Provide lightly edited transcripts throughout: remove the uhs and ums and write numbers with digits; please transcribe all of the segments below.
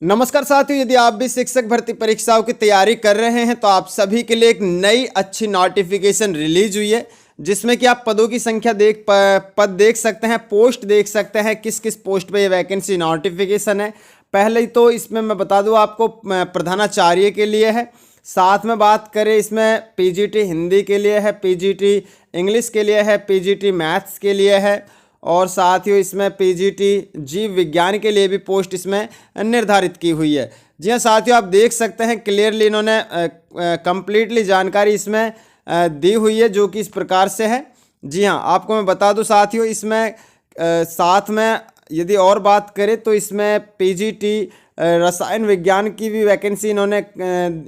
नमस्कार साथियों, यदि आप भी शिक्षक भर्ती परीक्षाओं की तैयारी कर रहे हैं तो आप सभी के लिए एक नई अच्छी नोटिफिकेशन रिलीज हुई है, जिसमें कि आप पदों की संख्या पद देख सकते हैं, पोस्ट देख सकते हैं, किस किस पोस्ट पे ये वैकेंसी नोटिफिकेशन है। पहले तो इसमें मैं बता दूं आपको, प्रधानाचार्य के लिए है। साथ में बात करें इसमें पीजीटी हिंदी के लिए है, पीजीटी इंग्लिश के लिए है, पीजीटी मैथ्स के लिए है और साथ ही इसमें पीजीटी जीव विज्ञान के लिए भी पोस्ट इसमें निर्धारित की हुई है। जी हाँ साथियों, आप देख सकते हैं क्लियरली इन्होंने कंप्लीटली जानकारी इसमें दी हुई है, जो कि इस प्रकार से है। जी हाँ, आपको मैं बता दूं साथियों, इसमें साथ में यदि और बात करें तो इसमें पीजीटी रसायन विज्ञान की भी वैकेंसी इन्होंने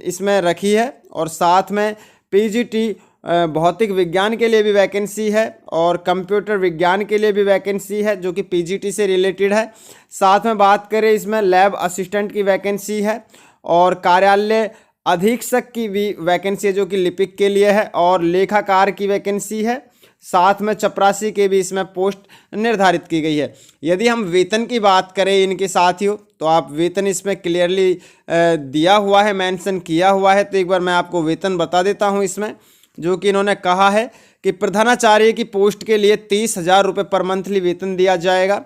इसमें रखी है और साथ में पीजीटी भौतिक विज्ञान के लिए भी वैकेंसी है और कंप्यूटर विज्ञान के लिए भी वैकेंसी है, जो कि पीजीटी से रिलेटेड है। साथ में बात करें इसमें लैब असिस्टेंट की वैकेंसी है और कार्यालय अधीक्षक की भी वैकेंसी है, जो कि लिपिक के लिए है और लेखाकार की वैकेंसी है। साथ में चपरासी के भी इसमें पोस्ट निर्धारित की गई है। यदि हम वेतन की बात करें इनके साथियों, तो आप वेतन इसमें क्लियरली दिया हुआ है, मेंशन किया हुआ है। तो एक बार मैं आपको वेतन बता देता हूं इसमें, जो कि इन्होंने कहा है कि प्रधानाचार्य की पोस्ट के लिए 30,000 रुपये पर मंथली वेतन दिया जाएगा।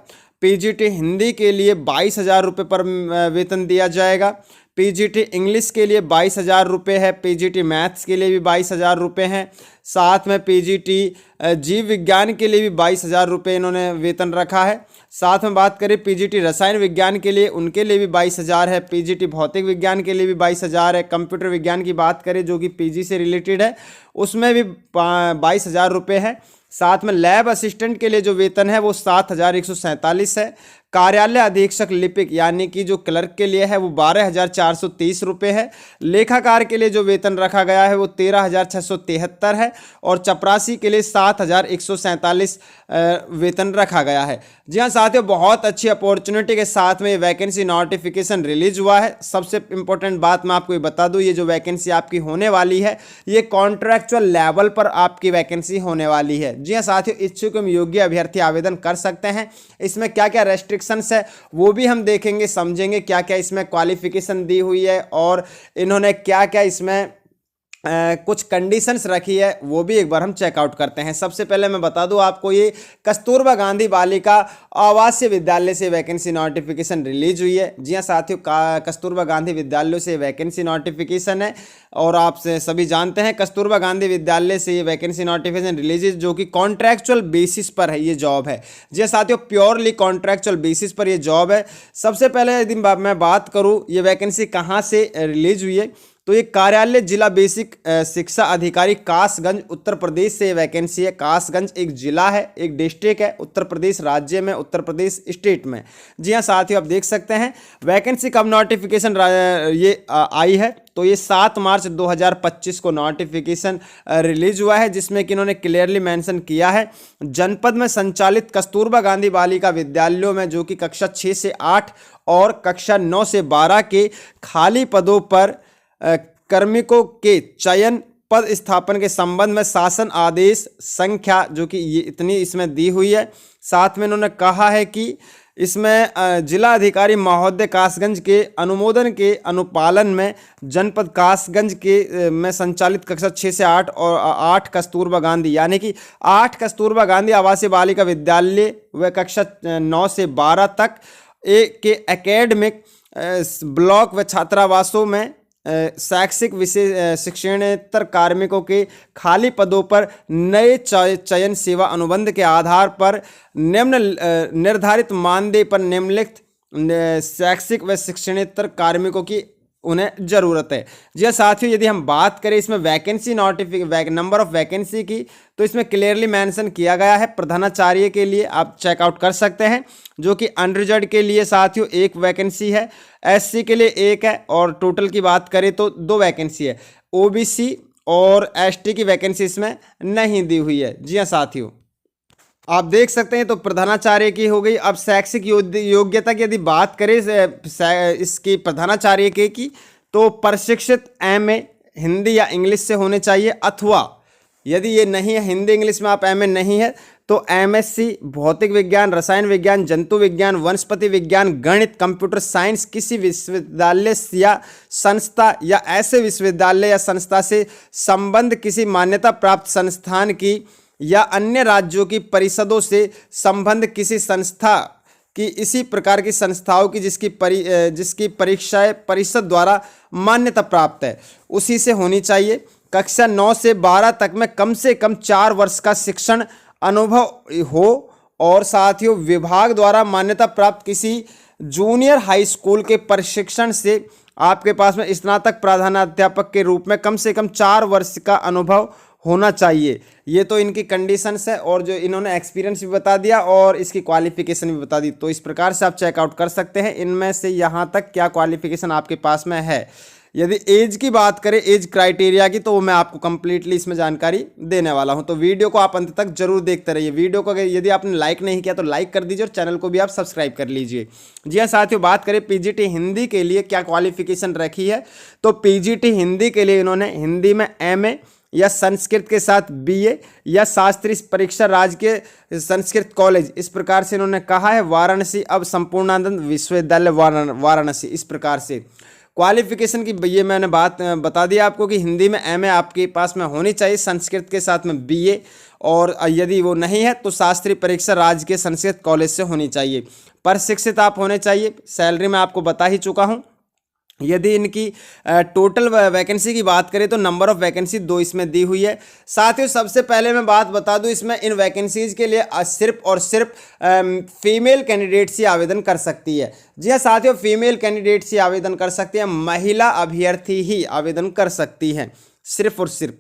पीजीटी हिंदी के लिए 22,000 रुपये पर वेतन दिया जाएगा। पीजीटी इंग्लिश के लिए 22,000 रुपये है। पीजीटी मैथ्स के लिए भी 22,000 रुपये हैं। साथ में पीजीटी जीव विज्ञान के लिए भी 22,000 रुपये इन्होंने वेतन रखा है। साथ में बात करें पीजीटी रसायन विज्ञान के लिए, उनके लिए भी 22,000 है। पीजीटी भौतिक विज्ञान के लिए भी 22,000 है। कंप्यूटर विज्ञान की बात करें, जो कि पीजी से रिलेटेड है, उसमें भी 22,000 रुपये है। साथ में लैब असिस्टेंट के लिए जो वेतन है वो 7,147 है। कार्यालय अधीक्षक लिपिक यानी कि जो क्लर्क के लिए है वो 12,430 रुपये है। लेखाकार के लिए जो वेतन रखा गया है वो 13,673 है और चपरासी के लिए 7,147 वेतन रखा गया है। जी हाँ साथियों, बहुत अच्छी अपॉर्चुनिटी के साथ में ये वैकेंसी नोटिफिकेशन रिलीज हुआ है। सबसे इंपॉर्टेंट बात मैं आपको ये बता दूँ, ये जो वैकेंसी आपकी होने वाली है ये कॉन्ट्रैक्चुअल लेवल पर आपकी वैकेंसी होने वाली है। जी हाँ साथियों, इच्छुक एवं योग्य अभ्यर्थी आवेदन कर सकते हैं। इसमें क्या क्या रेस्ट्रिक्शंस है वो भी हम देखेंगे, समझेंगे क्या क्या इसमें क्वालिफिकेशन दी हुई है और इन्होंने क्या क्या इसमें कुछ कंडीशंस रखी है, वो भी एक बार हम चेकआउट करते हैं। सबसे पहले मैं बता दूं आपको, ये कस्तूरबा गांधी बालिका आवासीय विद्यालय से वैकेंसी नोटिफिकेशन रिलीज हुई है। जी हाँ साथियों, कस्तूरबा गांधी विद्यालय से वैकेंसी नोटिफिकेशन है और आप सभी जानते हैं कस्तूरबा गांधी विद्यालय से ये वैकेंसी नोटिफिकेशन रिलीज, जो कि कॉन्ट्रैक्चुअल बेसिस पर है, ये जॉब है। जी हाँ साथियों, प्योरली कॉन्ट्रैक्चुअल बेसिस पर ये जॉब है। सबसे पहले यदि मैं बात करूँ ये वैकेंसी कहाँ से रिलीज हुई है, तो ये कार्यालय जिला बेसिक शिक्षा अधिकारी कासगंज उत्तर प्रदेश से वैकेंसी है। कासगंज एक जिला है, एक डिस्ट्रिक्ट है उत्तर प्रदेश राज्य में, उत्तर प्रदेश स्टेट में। जी हाँ साथियों, आप देख सकते हैं वैकेंसी कब नोटिफिकेशन ये आई है, तो ये 7 मार्च 2025 को नोटिफिकेशन रिलीज हुआ है, जिसमें कि इन्होंने क्लियरली मेंशन किया है जनपद में संचालित कस्तूरबा गांधी बालिका विद्यालयों में, जो कि कक्षा 6 से 8 और कक्षा 9 से 12 के खाली पदों पर कार्मिकों के चयन पद स्थापन के संबंध में शासन आदेश संख्या, जो कि ये इतनी इसमें दी हुई है। साथ में इन्होंने कहा है कि इसमें जिला अधिकारी महोदय कासगंज के अनुमोदन के अनुपालन में जनपद कासगंज के में संचालित कक्षा 6 से 8 और 8 कस्तूरबा गांधी यानी कि 8 कस्तूरबा गांधी आवासीय बालिका विद्यालय व कक्षा 9 से 12 तक के एकेडमिक ब्लॉक व छात्रावासों में शैक्षिक विषय शिक्षणेतर कार्मिकों के खाली पदों पर नए चयन सेवा अनुबंध के आधार पर निम्न निर्धारित मानदेय पर निम्नलिखित शैक्षिक व शिक्षणेतर कार्मिकों की उन्हें ज़रूरत है। जी साथियों, यदि हम बात करें इसमें वैकेंसी नंबर ऑफ वैकेंसी की, तो इसमें क्लियरली मेंशन किया गया है प्रधानाचार्य के लिए, आप चेकआउट कर सकते हैं, जो कि अनरिजर्व के लिए साथियों 1 वैकेंसी है, एससी के लिए 1 है और टोटल की बात करें तो 2 वैकेंसी है। ओबीसी और एसटी की वैकेंसी इसमें नहीं दी हुई है। जी हाँ साथियों, आप देख सकते हैं तो प्रधानाचार्य की हो गई। अब शैक्षिक योग्यता की यदि बात करें इसकी प्रधानाचार्य की, तो प्रशिक्षित एमए हिंदी या इंग्लिश से होने चाहिए, अथवा यदि ये नहीं है हिंदी इंग्लिश में आप एमए नहीं है तो एमएससी भौतिक विज्ञान, रसायन विज्ञान, जंतु विज्ञान, वनस्पति विज्ञान, गणित, कंप्यूटर साइंस किसी विश्वविद्यालय या संस्था या ऐसे विश्वविद्यालय या संस्था से संबद्ध किसी मान्यता प्राप्त संस्थान की या अन्य राज्यों की परिषदों से संबद्ध किसी संस्था कि इसी प्रकार की संस्थाओं की जिसकी परीक्षाएं परिषद द्वारा मान्यता प्राप्त है उसी से होनी चाहिए। कक्षा 9 से 12 तक में कम से कम 4 वर्ष का शिक्षण अनुभव हो और साथियों विभाग द्वारा मान्यता प्राप्त किसी जूनियर हाई स्कूल के प्रशिक्षण से आपके पास में स्नातक प्रधानाध्यापक के रूप में कम से कम 4 वर्ष का अनुभव होना चाहिए। ये तो इनकी कंडीशंस है और जो इन्होंने एक्सपीरियंस भी बता दिया और इसकी क्वालिफिकेशन भी बता दी। तो इस प्रकार से आप चेकआउट कर सकते हैं इनमें से यहाँ तक क्या क्वालिफिकेशन आपके पास में है। यदि एज की बात करें, एज क्राइटेरिया की, तो वो मैं आपको कंप्लीटली इसमें जानकारी देने वाला हूं। तो वीडियो को आप अंत तक जरूर देखते रहिए। वीडियो को यदि आपने लाइक नहीं किया तो लाइक कर दीजिए और चैनल को भी आप सब्सक्राइब कर लीजिए। जी हाँ साथियों, बात करें पीजीटी हिंदी के लिए क्या क्वालिफिकेशन रखी है, तो पीजीटी हिंदी के लिए इन्होंने हिंदी में एमए या संस्कृत के साथ बीए या शास्त्रीय परीक्षा राजकीय संस्कृत कॉलेज, इस प्रकार से इन्होंने कहा है। वाराणसी, अब संपूर्णानंद विश्वविद्यालय वाराणसी, इस प्रकार से क्वालिफिकेशन की ये मैंने बात बता दिया आपको कि हिंदी में एमए आपके पास में होनी चाहिए, संस्कृत के साथ में बीए, और यदि वो नहीं है तो शास्त्रीय परीक्षा राजकीय संस्कृत कॉलेज से होनी चाहिए। प्रशिक्षित आप होने चाहिए। सैलरी मैं आपको बता ही चुका हूँ। यदि इनकी टोटल वैकेंसी की बात करें तो नंबर ऑफ वैकेंसी 2 इसमें दी हुई है। साथियों सबसे पहले मैं बात बता दूं, इसमें इन वैकेंसीज के लिए सिर्फ और सिर्फ फीमेल कैंडिडेट्स ही आवेदन कर सकती है। जी हाँ साथियों, फीमेल कैंडिडेट्स ही आवेदन कर सकती हैं, महिला अभ्यर्थी ही आवेदन कर सकती हैं सिर्फ और सिर्फ।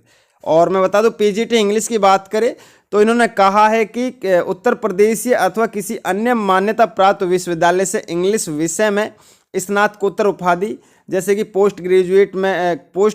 और मैं बता दूं पीजीटी इंग्लिश की बात करें तो इन्होंने कहा है कि उत्तर प्रदेश अथवा किसी अन्य मान्यता प्राप्त विश्वविद्यालय से इंग्लिश विषय में स्नातकोत्तर उपाधि जैसे कि पोस्ट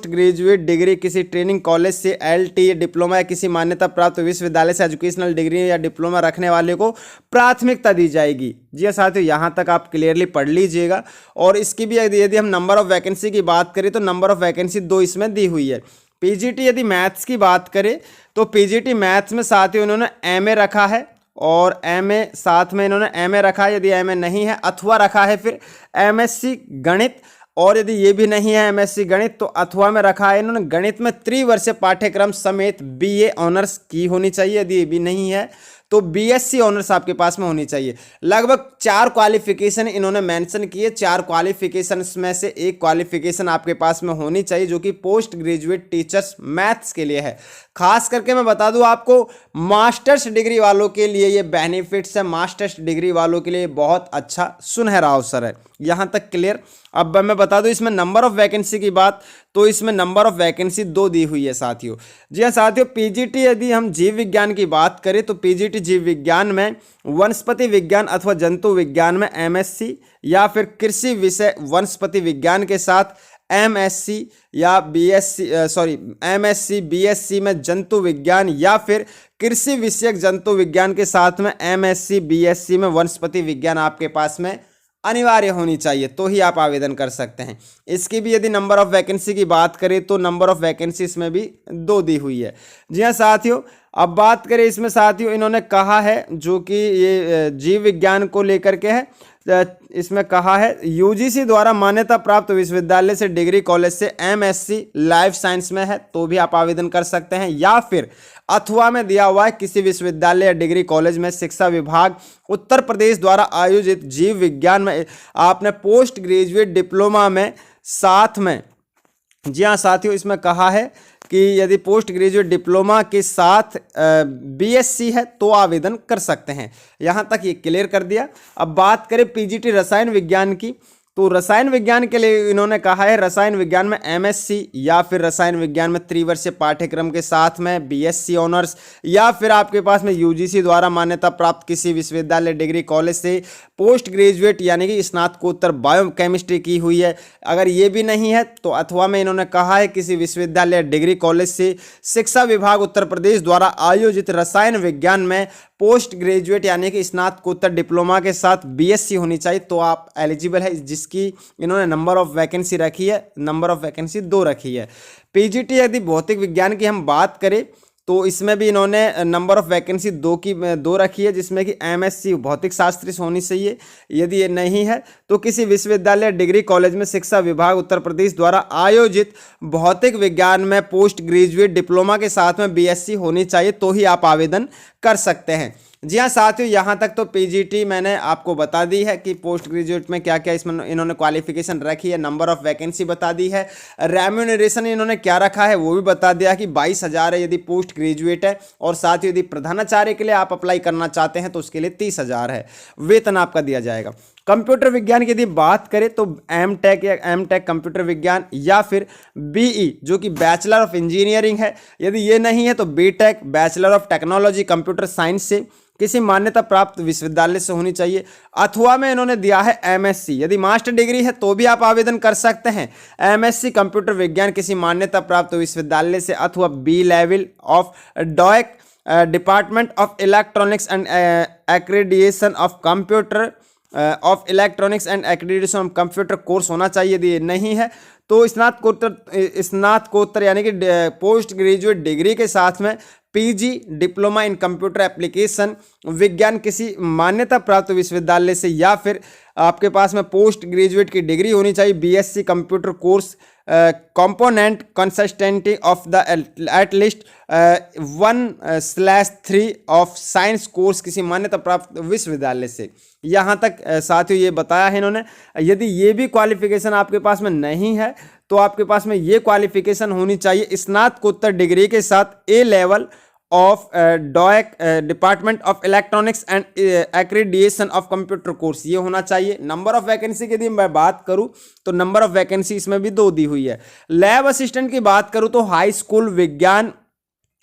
ग्रेजुएट डिग्री किसी ट्रेनिंग कॉलेज से, एलटी डिप्लोमा या किसी मान्यता प्राप्त विश्वविद्यालय से एजुकेशनल डिग्री या डिप्लोमा रखने वाले को प्राथमिकता दी जाएगी। जी हाँ साथियों, यहाँ तक आप क्लियरली पढ़ लीजिएगा। और इसकी भी यदि हम नंबर ऑफ वैकेंसी की बात करें तो नंबर ऑफ वैकेंसी 2 इसमें दी हुई है। पीजीटी यदि मैथ्स की बात करें तो पीजीटी मैथ्स में साथियों इन्होंने एमए रखा है और एमए साथ में इन्होंने एमए रखा है। यदि एमए नहीं है अथवा रखा है फिर एमएससी गणित, और यदि ये भी नहीं है एमएससी गणित तो अथवा में रखा है इन्होंने गणित में त्रिवर्षीय पाठ्यक्रम समेत बीए ऑनर्स की होनी चाहिए। यदि ये भी नहीं है तो बीएससी ऑनर्स आपके पास में होनी चाहिए। लगभग 4 क्वालिफिकेशन इन्होंने मेंशन किए। 4 क्वालिफिकेशन में से एक क्वालिफिकेशन आपके पास में होनी चाहिए जो कि पोस्ट ग्रेजुएट टीचर्स मैथ्स के लिए है। खास करके मैं बता दूं आपको, मास्टर्स डिग्री वालों के लिए ये बेनिफिट्स है। मास्टर्स डिग्री वालों के लिए बहुत अच्छा सुनहरा अवसर है। यहाँ तक क्लियर। अब मैं बता दूं इसमें नंबर ऑफ वैकेंसी की बात, तो इसमें नंबर ऑफ वैकेंसी 2 दी हुई है साथियों। जी हाँ साथियों, पीजीटी यदि हम जीव विज्ञान की बात करें तो पीजीटी जीव विज्ञान में वनस्पति विज्ञान अथवा जंतु विज्ञान में एमएससी या फिर कृषि विषय वनस्पति विज्ञान के साथ एमएससी या एमएससी बीएससी में जंतु विज्ञान या फिर कृषि विषयक जंतु विज्ञान के साथ में एमएससी बीएससी में वनस्पति विज्ञान आपके पास में अनिवार्य होनी चाहिए, तो ही आप आवेदन कर सकते हैं। इसकी भी यदि नंबर ऑफ वैकेंसी की बात करें तो नंबर ऑफ वैकेंसी इसमें भी 2 दी हुई है। जी हाँ साथियों, अब बात करें इसमें साथियों इन्होंने कहा है जो कि ये जीव विज्ञान को लेकर के है। इसमें कहा है यूजीसी द्वारा मान्यता प्राप्त विश्वविद्यालय से डिग्री कॉलेज से एमएससी लाइफ साइंस में है तो भी आप आवेदन कर सकते हैं, या फिर अथवा में दिया हुआ है किसी विश्वविद्यालय या डिग्री कॉलेज में शिक्षा विभाग उत्तर प्रदेश द्वारा आयोजित जीव विज्ञान में आपने पोस्ट ग्रेजुएट डिप्लोमा में साथ में। जी हाँ साथियों, इसमें कहा है कि यदि पोस्ट ग्रेजुएट डिप्लोमा के साथ बीएससी है तो आवेदन कर सकते हैं। यहाँ तक ये क्लियर कर दिया। अब बात करें पीजीटी रसायन विज्ञान की, तो रसायन विज्ञान के लिए इन्होंने कहा है रसायन विज्ञान में एमएससी या फिर रसायन विज्ञान में त्रिवर्षीय पाठ्यक्रम के साथ में बीएससी ऑनर्स, या फिर आपके पास में यूजीसी द्वारा मान्यता प्राप्त किसी विश्वविद्यालय डिग्री कॉलेज से पोस्ट ग्रेजुएट यानी कि स्नातकोत्तर बायोकेमिस्ट्री की हुई है। अगर ये भी नहीं है तो अथवा में इन्होंने कहा है किसी विश्वविद्यालय डिग्री कॉलेज से शिक्षा विभाग उत्तर प्रदेश द्वारा आयोजित रसायन विज्ञान में पोस्ट ग्रेजुएट यानी कि स्नातकोत्तर डिप्लोमा के साथ बीएससी होनी चाहिए तो आप एलिजिबल है। जिसकी इन्होंने नंबर ऑफ वैकेंसी रखी है, नंबर ऑफ वैकेंसी 2 रखी है। पीजीटी यदि भौतिक विज्ञान की हम बात करें तो इसमें भी इन्होंने नंबर ऑफ वैकेंसी दो रखी है, जिसमें कि एमएससी भौतिक शास्त्र से होनी चाहिए। यदि ये नहीं है तो किसी विश्वविद्यालय डिग्री कॉलेज में शिक्षा विभाग उत्तर प्रदेश द्वारा आयोजित भौतिक विज्ञान में पोस्ट ग्रेजुएट डिप्लोमा के साथ में बीएससी होनी चाहिए, तो ही आप आवेदन कर सकते हैं। जी हाँ साथियों, यहाँ तक तो पीजीटी मैंने आपको बता दी है कि पोस्ट ग्रेजुएट में क्या क्या इसमें इन्होंने क्वालिफिकेशन रखी है, नंबर ऑफ वैकेंसी बता दी है, रेम्यूनरेशन इन्होंने क्या रखा है वो भी बता दिया कि 22,000 है यदि पोस्ट ग्रेजुएट है, और साथ ही यदि प्रधानाचार्य के लिए आप अप्लाई करना चाहते हैं तो उसके लिए 30,000 है वेतन आपका दिया जाएगा। कंप्यूटर विज्ञान की यदि बात करें तो एमटेक या एमटेक कंप्यूटर विज्ञान या फिर बीई जो कि बैचलर ऑफ इंजीनियरिंग है, यदि ये नहीं है तो B Tech bachelor of technology computer science से किसी मान्यता प्राप्त विश्वविद्यालय से होनी चाहिए, अथवा में इन्होंने दिया है एमएससी, यदि मास्टर डिग्री है तो भी आप आवेदन कर सकते हैं। एमएससी कंप्यूटर विज्ञान किसी मान्यता प्राप्त विश्वविद्यालय से, अथवा B level of DOEACC department of electronics and accreditation of computer of electronics and accreditation of computer course होना चाहिए। यदि नहीं है तो स्नातकोत्तर यानी कि पोस्ट ग्रेजुएट डिग्री के साथ में PG diploma in computer application विज्ञान किसी मान्यता प्राप्त विश्वविद्यालय से, या फिर आपके पास में पोस्ट ग्रेजुएट की डिग्री होनी चाहिए BSc computer course component consisting of the at least 1/3 of science course किसी मान्यता प्राप्त विश्वविद्यालय से। यहाँ तक साथियों ये बताया है इन्होंने। यदि ये भी क्वालिफिकेशन आपके पास में नहीं है तो आपके पास में ये क्वालिफिकेशन होनी चाहिए स्नातकोत्तर डिग्री के साथ A level of DOEACC department of electronics and accreditation of computer course, ये होना चाहिए। नंबर ऑफ वैकेंसी की यदि मैं बात करूं तो नंबर ऑफ वैकेंसी इसमें भी 2 दी हुई है। लैब असिस्टेंट की बात करूं तो हाई स्कूल विज्ञान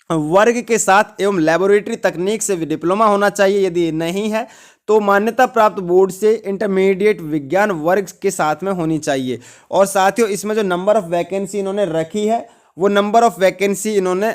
वर्ग के साथ एवं लेबोरेटरी तकनीक से डिप्लोमा होना चाहिए, यदि नहीं है तो मान्यता प्राप्त बोर्ड से इंटरमीडिएट विज्ञान वर्ग के साथ में होनी चाहिए। और साथियों इसमें जो नंबर ऑफ वैकेंसी इन्होंने रखी है वो नंबर ऑफ वैकेंसी इन्होंने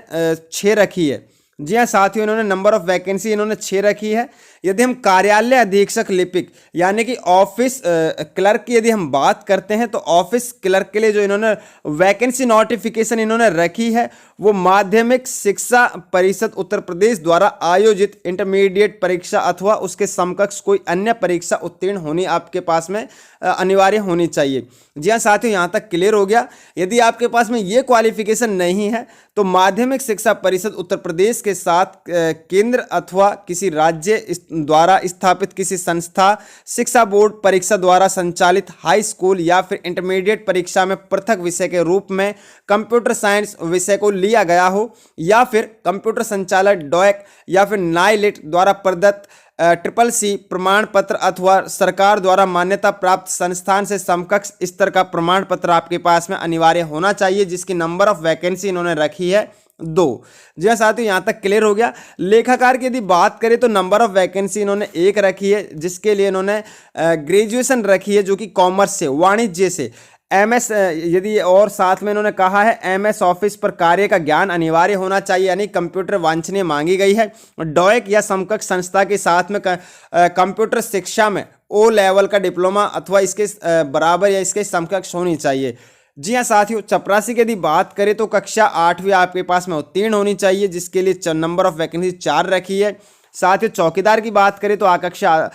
6 रखी है। जी हाँ साथियों, इन्होंने नंबर ऑफ वैकेंसी इन्होंने 6 रखी है। यदि हम कार्यालय अधीक्षक लिपिक यानी कि ऑफिस क्लर्क की यदि हम बात करते हैं तो ऑफिस क्लर्क के लिए जो इन्होंने वैकेंसी नोटिफिकेशन इन्होंने रखी है वो माध्यमिक शिक्षा परिषद उत्तर प्रदेश द्वारा आयोजित इंटरमीडिएट परीक्षा अथवा उसके समकक्ष कोई अन्य परीक्षा उत्तीर्ण होनी आपके पास में अनिवार्य होनी चाहिए। जी हाँ साथियों, यहाँ तक क्लियर हो गया। यदि आपके पास में ये क्वालिफिकेशन नहीं है तो माध्यमिक शिक्षा परिषद उत्तर प्रदेश के साथ केंद्र अथवा किसी राज्य द्वारा स्थापित किसी संस्था शिक्षा बोर्ड परीक्षा द्वारा संचालित हाई स्कूल या फिर इंटरमीडिएट परीक्षा में पृथक विषय के रूप में कंप्यूटर साइंस विषय को लिया गया हो, या फिर कंप्यूटर संचालक डॉयक या फिर नाइलिट द्वारा प्रदत्त CCC प्रमाण पत्र अथवा सरकार द्वारा मान्यता प्राप्त संस्थान से समकक्ष स्तर का प्रमाण पत्र आपके पास में अनिवार्य होना चाहिए, जिसकी नंबर ऑफ वैकेंसी इन्होंने रखी है 2। जी हाँ साथियों, यहाँ तक क्लियर हो गया। लेखाकार की यदि बात करें तो नंबर ऑफ वैकेंसी इन्होंने 1 रखी है, जिसके लिए इन्होंने ग्रेजुएशन रखी है जो कि कॉमर्स से, वाणिज्य से, एमएस यदि, और साथ में इन्होंने कहा है एमएस ऑफिस पर कार्य का ज्ञान अनिवार्य होना चाहिए, यानी कंप्यूटर वांछनीय मांगी गई है। डॉयक या समकक्ष संस्था के साथ में कंप्यूटर शिक्षा में O लेवल का डिप्लोमा अथवा इसके बराबर या इसके समकक्ष होनी चाहिए। जी हाँ साथियों, चपरासी की यदि बात करें तो कक्षा 8वीं आपके पास में उत्तीर्ण होनी चाहिए, जिसके लिए नंबर ऑफ वैकेंसी 4 रखी है। साथ ही चौकीदार की बात करें तो कक्षा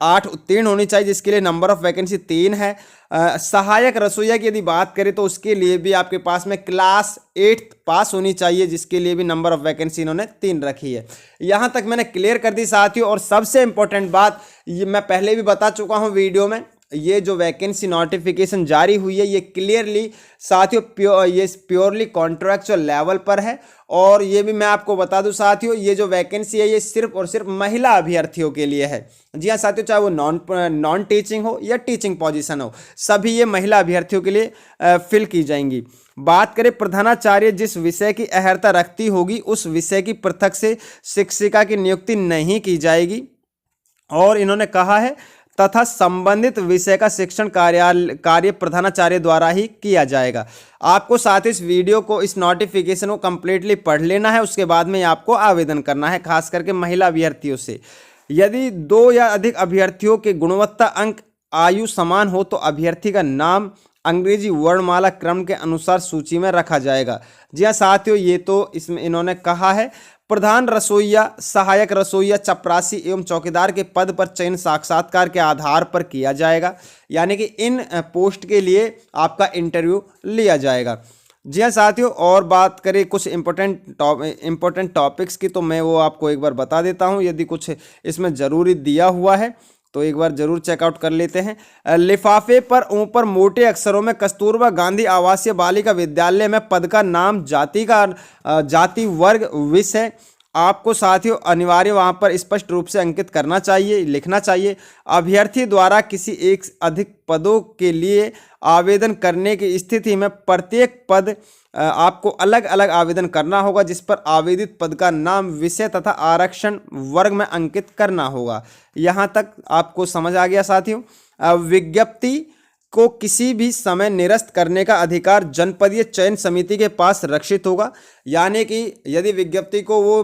8 उत्तीर्ण होनी चाहिए, जिसके लिए नंबर ऑफ वैकेंसी 3 है। सहायक रसोईया की यदि बात करें तो उसके लिए भी आपके पास में क्लास 8 पास होनी चाहिए, जिसके लिए भी नंबर ऑफ वैकेंसी इन्होंने 3 रखी है। यहाँ तक मैंने क्लियर कर दी साथियों। और सबसे इंपॉर्टेंट बात, ये मैं पहले भी बता चुका हूँ वीडियो में, ये जो वैकेंसी नोटिफिकेशन जारी हुई है ये क्लियरली साथियों ये प्योरली कॉन्ट्रैक्चुअल लेवल पर है। और ये भी मैं आपको बता दूं साथियों, ये जो वैकेंसी है ये सिर्फ और सिर्फ महिला अभ्यर्थियों के लिए है। जी हाँ साथियों, चाहे वो नॉन टीचिंग हो या टीचिंग पोजीशन हो, सभी ये महिला अभ्यर्थियों के लिए फिल की जाएंगी। बात करें प्रधानाचार्य जिस विषय की अहर्ता रखती होगी उस विषय की पृथक से शिक्षिका की नियुक्ति नहीं की जाएगी। और इन्होंने कहा है तथा संबंधित विषय का शिक्षण कार्य प्रधानाचार्य द्वारा ही किया जाएगा। आपको साथ ही इस वीडियो को, इस नोटिफिकेशन को कंप्लीटली पढ़ लेना है, उसके बाद में आपको आवेदन करना है, खास करके महिला अभ्यर्थियों से। यदि 2 या अधिक अभ्यर्थियों के गुणवत्ता अंक आयु समान हो तो अभ्यर्थी का नाम अंग्रेजी वर्णमाला क्रम के अनुसार सूची में रखा जाएगा। जी हाँ साथियों, ये तो इसमें इन्होंने कहा है। प्रधान रसोइया, सहायक रसोइया, चपरासी एवं चौकीदार के पद पर चयन साक्षात्कार के आधार पर किया जाएगा, यानी कि इन पोस्ट के लिए आपका इंटरव्यू लिया जाएगा। जी हाँ साथियों, और बात करें कुछ इम्पोर्टेंट टॉपिक्स की, तो मैं वो आपको एक बार बता देता हूँ। यदि कुछ इसमें ज़रूरी दिया हुआ है तो एक बार जरूर चेकआउट कर लेते हैं। लिफाफे पर ऊपर मोटे अक्षरों में कस्तूरबा गांधी आवासीय बालिका विद्यालय में पद का नाम, जाति, वर्ग, विषय आपको साथियों अनिवार्य वहां पर स्पष्ट रूप से अंकित करना चाहिए, लिखना चाहिए। अभ्यर्थी द्वारा किसी एक अधिक पदों के लिए आवेदन करने की स्थिति में प्रत्येक पद आपको अलग अलग आवेदन करना होगा, जिस पर आवेदित पद का नाम, विषय तथा आरक्षण वर्ग में अंकित करना होगा। यहाँ तक आपको समझ आ गया साथियों। विज्ञप्ति को किसी भी समय निरस्त करने का अधिकार जनपदीय चयन समिति के पास रक्षित होगा, यानी कि यदि विज्ञप्ति को वो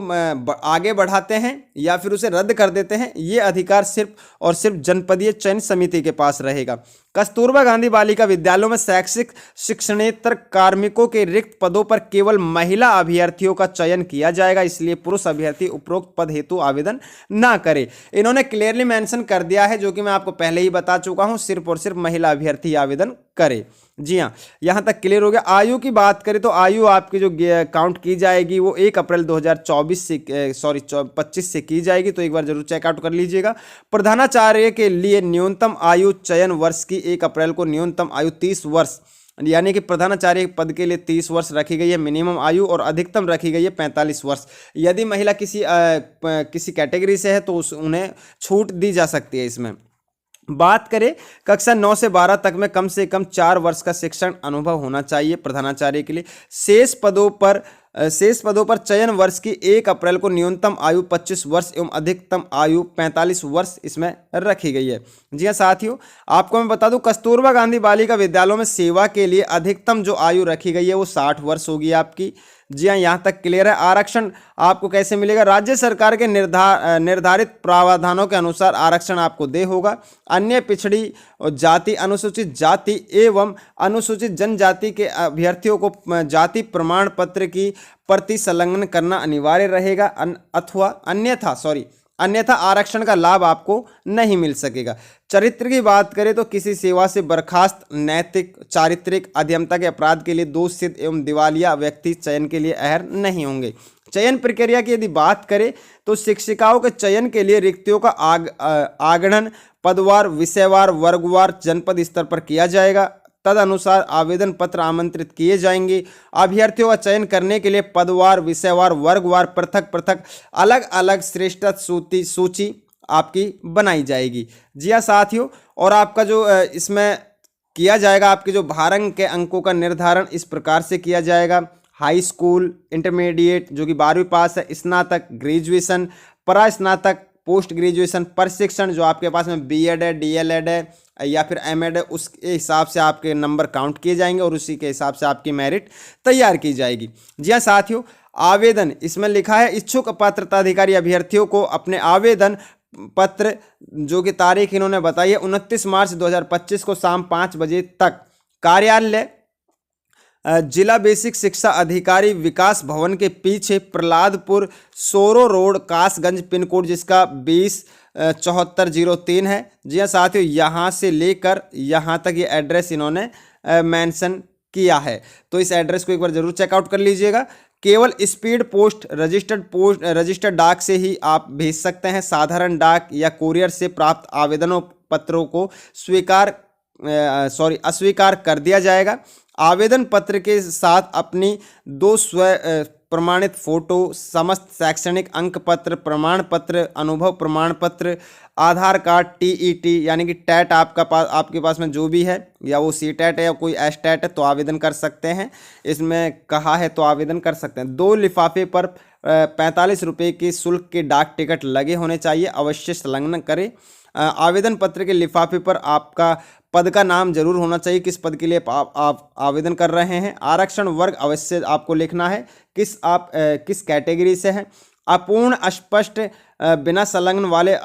आगे बढ़ाते हैं या फिर उसे रद्द कर देते हैं, ये अधिकार सिर्फ और सिर्फ जनपदीय चयन समिति के पास रहेगा। कस्तूरबा गांधी बालिका विद्यालयों में शैक्षिक शिक्षणेतर कार्मिकों के रिक्त पदों पर केवल महिला अभ्यर्थियों का चयन किया जाएगा, इसलिए पुरुष अभ्यर्थी उपरोक्त पद हेतु आवेदन ना करे। इन्होंने क्लियरली मेंशन कर दिया है, जो कि मैं आपको पहले ही बता चुका हूं, सिर्फ और सिर्फ महिला अभ्यर्थी आवेदन करे। जी हाँ, यहाँ तक क्लियर हो गया। आयु की बात करें तो आयु आपकी जो काउंट की जाएगी वो 1 अप्रैल 2024 से 25 से की जाएगी, तो एक बार जरूर चेकआउट कर लीजिएगा। प्रधानाचार्य के लिए न्यूनतम आयु चयन वर्ष की 1 अप्रैल को न्यूनतम आयु 30 वर्ष, यानी कि प्रधानाचार्य पद के लिए 30 वर्ष रखी गई है मिनिमम आयु, और अधिकतम रखी गई है 45 वर्ष। यदि महिला किसी कैटेगरी से है तो उन्हें छूट दी जा सकती है इसमें। बात करें कक्षा 9 से 12 तक में कम से कम 4 वर्ष का शिक्षण अनुभव होना चाहिए प्रधानाचार्य के लिए। शेष पदों पर चयन वर्ष की 1 अप्रैल को न्यूनतम आयु 25 वर्ष एवं अधिकतम आयु 45 वर्ष इसमें रखी गई है। जी हाँ साथियों, आपको मैं बता दूं कस्तूरबा गांधी बालिका विद्यालयों में सेवा के लिए अधिकतम जो आयु रखी गई है वो 60 वर्ष होगी आपकी। जी हाँ, यहाँ तक क्लियर है। आरक्षण आपको कैसे मिलेगा? राज्य सरकार के निर्धारित प्रावधानों के अनुसार आरक्षण आपको दे होगा। अन्य पिछड़ी जाति, अनुसूचित जाति एवं अनुसूचित जनजाति के अभ्यर्थियों को जाति प्रमाण पत्र की प्रति संलग्न करना अनिवार्य रहेगा, अन्यथा आरक्षण का लाभ आपको नहीं मिल सकेगा। चरित्र की बात करें तो किसी सेवा से बर्खास्त, नैतिक, चारित्रिक, अधमता के अपराध के लिए दोषित एवं दिवालिया व्यक्ति चयन के लिए अहर नहीं होंगे। चयन प्रक्रिया की यदि बात करें तो शिक्षिकाओं के चयन के लिए रिक्तियों का आगणन पदवार, विषयवार, वर्गवार, जनपद स्तर पर किया जाएगा। तदनुसार आवेदन पत्र आमंत्रित किए जाएंगे। अभ्यर्थियों का चयन करने के लिए पदवार, विषयवार, वर्गवार पृथक अलग अलग श्रेष्ठ सूची आपकी बनाई जाएगी। जी हाँ साथियों, और आपका जो इसमें किया जाएगा, आपके जो भारांक के अंकों का निर्धारण इस प्रकार से किया जाएगा। हाई स्कूल, इंटरमीडिएट जो कि 12वीं पास है, स्नातक, ग्रेजुएशन, परास्नातक, पोस्ट ग्रेजुएशन, प्रशिक्षण जो आपके पास में बीएड है, डीएलएड है या फिर एमएड है, उसके हिसाब से आपके नंबर काउंट किए जाएंगे और उसी के हिसाब से आपकी मेरिट तैयार की जाएगी। जी हाँ साथियों, आवेदन इसमें लिखा है इच्छुक पात्रता अधिकारी अभ्यर्थियों को अपने आवेदन पत्र जो कि तारीख इन्होंने बताई है 29 मार्च 2025 को शाम 5 बजे तक कार्यालय जिला बेसिक शिक्षा अधिकारी विकास भवन के पीछे प्रहलादपुर, सोरो रोड, कासगंज, पिन कोड जिसका 207403 है। जी हाँ साथियों, यहाँ से लेकर यहाँ तक ये एड्रेस इन्होंने मेंशन किया है, तो इस एड्रेस को एक बार जरूर चेकआउट कर लीजिएगा। केवल स्पीड पोस्ट, रजिस्टर्ड डाक से ही आप भेज सकते हैं। साधारण डाक या कोरियर से प्राप्त आवेदनों पत्रों को अस्वीकार कर दिया जाएगा। आवेदन पत्र के साथ अपनी 2 स्व प्रमाणित फोटो, समस्त शैक्षणिक अंक पत्र, प्रमाण पत्र, अनुभव प्रमाण पत्र, आधार कार्ड, टीईटी यानी कि टैट आपके पास में जो भी है, या वो सी टैट है या कोई एस टैट है तो आवेदन कर सकते हैं। इसमें कहा है तो आवेदन कर सकते हैं। 2 लिफाफे पर 45 रुपये के शुल्क के डाक टिकट लगे होने चाहिए, अवश्य संलग्न करें। आवेदन पत्र के लिफाफे पर आपका पद का नाम जरूर होना चाहिए, किस पद के लिए आप आवेदन कर रहे हैं। आरक्षण वर्ग अवश्य आपको लिखना है, किस कैटेगरी से है। अपूर्ण, अस्पष्ट, बिना संलग्न वाले,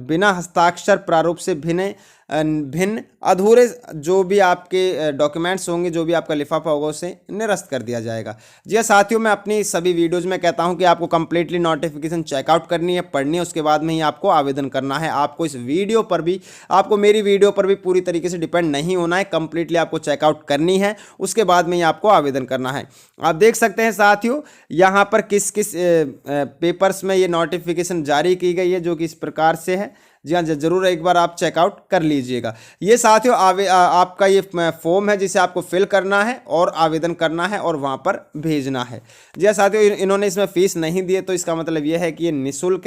बिना हस्ताक्षर प्रारूप से भिन्न भिन्न अधूरे जो भी आपके डॉक्यूमेंट्स होंगे, जो भी आपका लिफाफा होगा, उसे निरस्त कर दिया जाएगा। जी हाँ साथियों, मैं अपनी सभी वीडियोज़ में कहता हूँ कि आपको कंप्लीटली नोटिफिकेशन चेकआउट करनी है, पढ़नी है, उसके बाद में ही आपको आवेदन करना है। आपको इस वीडियो पर भी, आपको मेरी वीडियो पर भी पूरी तरीके से डिपेंड नहीं होना है, कंप्लीटली आपको चेकआउट करनी है, उसके बाद में ही आपको आवेदन करना है। आप देख सकते हैं साथियों यहाँ पर किस किस पेपर्स में ये नोटिफिकेशन जारी की गई है, जो कि इस प्रकार से है। जी हाँ, जरूर एक बार आप चेकआउट कर लीजिएगा। ये साथियों आपका ये फॉर्म है जिसे आपको फिल करना है और आवेदन करना है और वहाँ पर भेजना है। जी हाँ साथियों, इन्होंने इसमें फीस नहीं दी है, तो इसका मतलब ये है कि ये निःशुल्क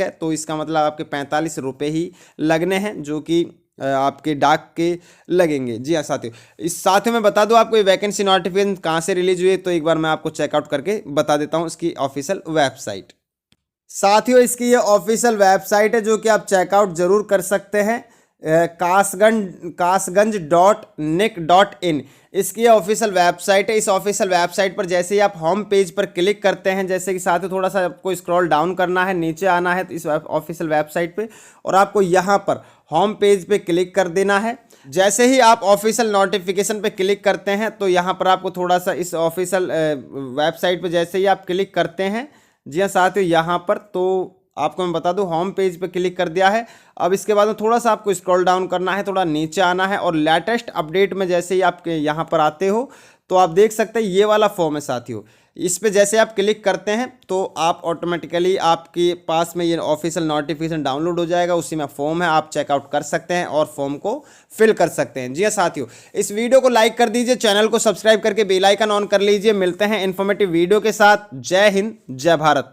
है। तो इसका मतलब आपके 45 रुपये ही लगने हैं, जो कि आपके डाक के लगेंगे। जी हाँ साथियों, इस साथियों में बता दूं आपको ये वैकेंसी नोटिफिकेशन कहाँ से रिलीज हुई है, तो एक बार मैं आपको चेकआउट करके बता देता हूँ इसकी ऑफिशियल वेबसाइट। साथियों इसकी ये ऑफिशियल वेबसाइट है, जो कि आप चेकआउट जरूर कर सकते हैं। कासगंज.nic.in इसकी ऑफिशियल वेबसाइट है। इस ऑफिशियल वेबसाइट पर जैसे ही आप होम पेज पर क्लिक करते हैं, जैसे कि साथियों थोड़ा सा आपको स्क्रॉल डाउन करना है, नीचे आना है तो इस ऑफिशियल वेबसाइट पे, और आपको यहाँ पर होम पेज पे क्लिक कर देना है। जैसे ही आप ऑफिशियल नोटिफिकेशन पे क्लिक करते हैं, तो यहाँ पर आपको थोड़ा सा इस ऑफिशियल वेबसाइट पे जैसे ही आप क्लिक करते हैं, जी हाँ साथियों यहाँ पर, तो आपको मैं बता दूं होम पेज पे क्लिक कर दिया है। अब इसके बाद में थोड़ा सा आपको स्क्रॉल डाउन करना है, थोड़ा नीचे आना है, और लेटेस्ट अपडेट में जैसे ही आप यहाँ पर आते हो, तो आप देख सकते हैं ये वाला फॉर्म है साथियों। इस पे जैसे आप क्लिक करते हैं, तो आप ऑटोमेटिकली आपके पास में ये ऑफिशियल नोटिफिकेशन डाउनलोड हो जाएगा। उसी में फॉर्म है, आप चेकआउट कर सकते हैं और फॉर्म को फिल कर सकते हैं। जी हाँ साथियों, इस वीडियो को लाइक कर दीजिए, चैनल को सब्सक्राइब करके बेल आइकन ऑन कर लीजिए। मिलते हैं इन्फॉर्मेटिव वीडियो के साथ। जय हिंद, जय भारत।